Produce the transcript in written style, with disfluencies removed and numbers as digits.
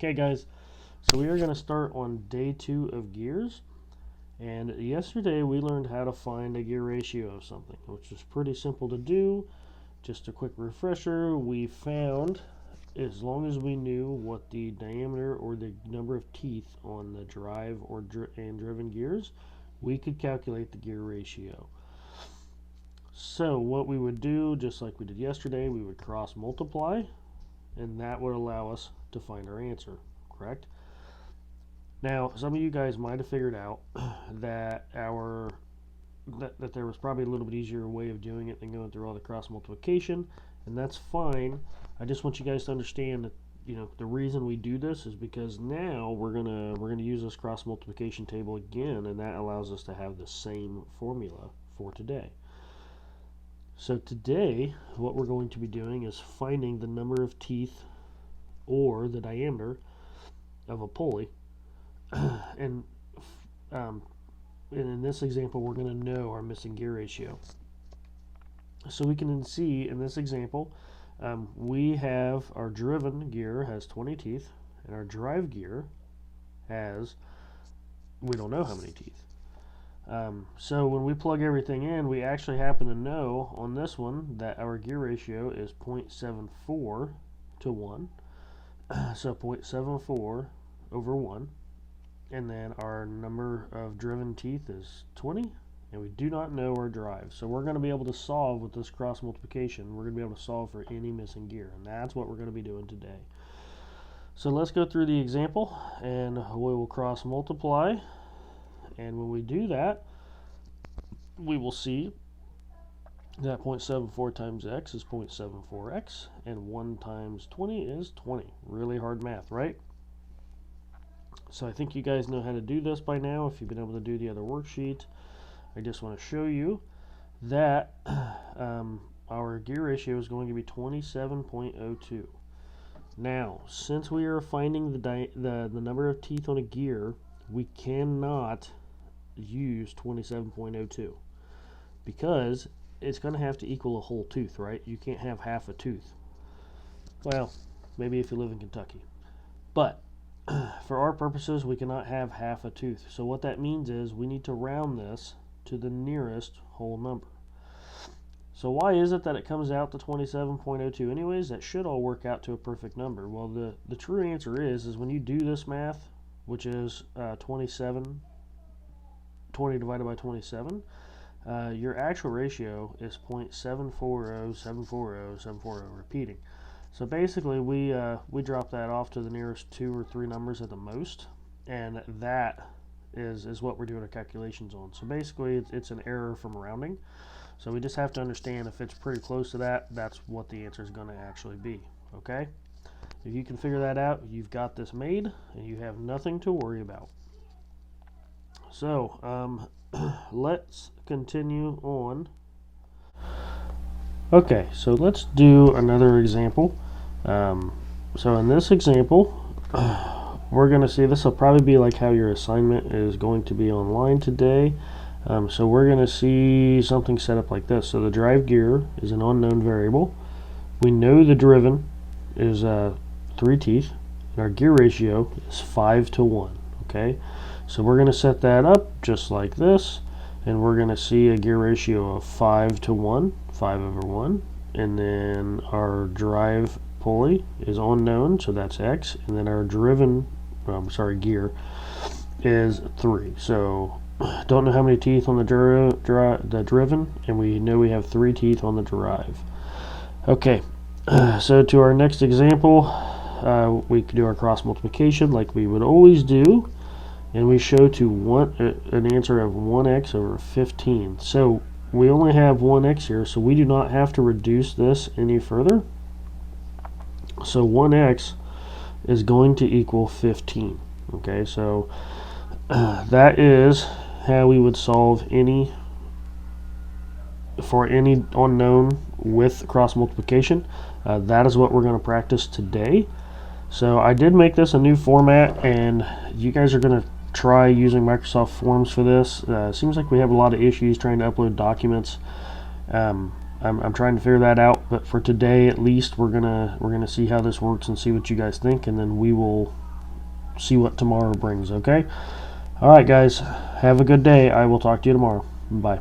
Okay guys, so we are going to start on day 2 of gears, and yesterday we learned how to find a gear ratio of something, which is pretty simple to do. Just a quick refresher, we found as long as we knew what the diameter or the number of teeth on the drive or and driven gears, we could calculate the gear ratio. So what we would do, just like we did yesterday, we would cross multiply, and that would allow us to find our answer, correct? Now, some of you guys might have figured out that that there was probably a little bit easier way of doing it than going through all the cross multiplication, and that's fine. I just want you guys to understand that the reason we do this is because now we're gonna use this cross multiplication table again, and that allows us to have the same formula for today. So today, what we're going to be doing is finding the number of teeth or the diameter of a pulley. And in this example, we're going to know our missing gear ratio. So we can see in this example, we have our driven gear has 20 teeth, and our drive gear has, we don't know how many teeth. So when we plug everything in, we actually happen to know on this one that our gear ratio is 0.74 to 1. So 0.74 over 1. And then our number of driven teeth is 20, and we do not know our drive. So we're going to be able to solve with this cross multiplication. We're going to be able to solve for any missing gear, and that's what we're going to be doing today. So let's go through the example, and we will cross multiply. And when we do that, we will see that 0.74 times x is 0.74x, and 1 times 20 is 20. Really hard math, right? So I think you guys know how to do this by now if you've been able to do the other worksheet. I just want to show you that our gear ratio is going to be 27.02. Now, since we are finding the number of teeth on a gear, we cannot use 27.02 because it's going to have to equal a whole tooth, right? You can't have half a tooth. Well, maybe if you live in Kentucky. But for our purposes, we cannot have half a tooth. So what that means is we need to round this to the nearest whole number. So why is it that it comes out to 27.02 anyways? That should all work out to a perfect number. Well, the true answer is when you do this math, which is 20 divided by 27, your actual ratio is 0.740740, repeating. So basically, we drop that off to the nearest 2 or 3 numbers at the most, and that is what we're doing our calculations on. So basically, it's an error from rounding. So we just have to understand if it's pretty close to that, that's what the answer is going to actually be. Okay? If you can figure that out, you've got this made, and you have nothing to worry about. So let's continue on. Okay, so let's do another example. So in this example, we're going to see this will probably be like how your assignment is going to be online today. So we're going to see something set up like this. So the drive gear is an unknown variable. We know the driven is 3 teeth, and our gear ratio is 5 to 1. Okay, so we're going to set that up just like this, and we're going to see a gear ratio of 5 to 1, 5 over 1, and then our drive pulley is unknown, so that's x, and then our driven, gear is 3. So don't know how many teeth on the driven, and we know we have 3 teeth on the drive. Okay, so to our next example, we can do our cross multiplication like we would always do, and we show an answer of 1x over 15. So we only have 1x here, so we do not have to reduce this any further. So 1x is going to equal 15. Okay, so that is how we would solve for any unknown with cross multiplication. That is what we're going to practice today. So I did make this a new format, and you guys are going to try using Microsoft Forms for this. Seems like we have a lot of issues trying to upload documents. I'm trying to figure that out, but for today at least we're gonna see how this works and see what you guys think, and then we will see what tomorrow brings, okay? All right, guys. Have a good day. I will talk to you tomorrow. Bye.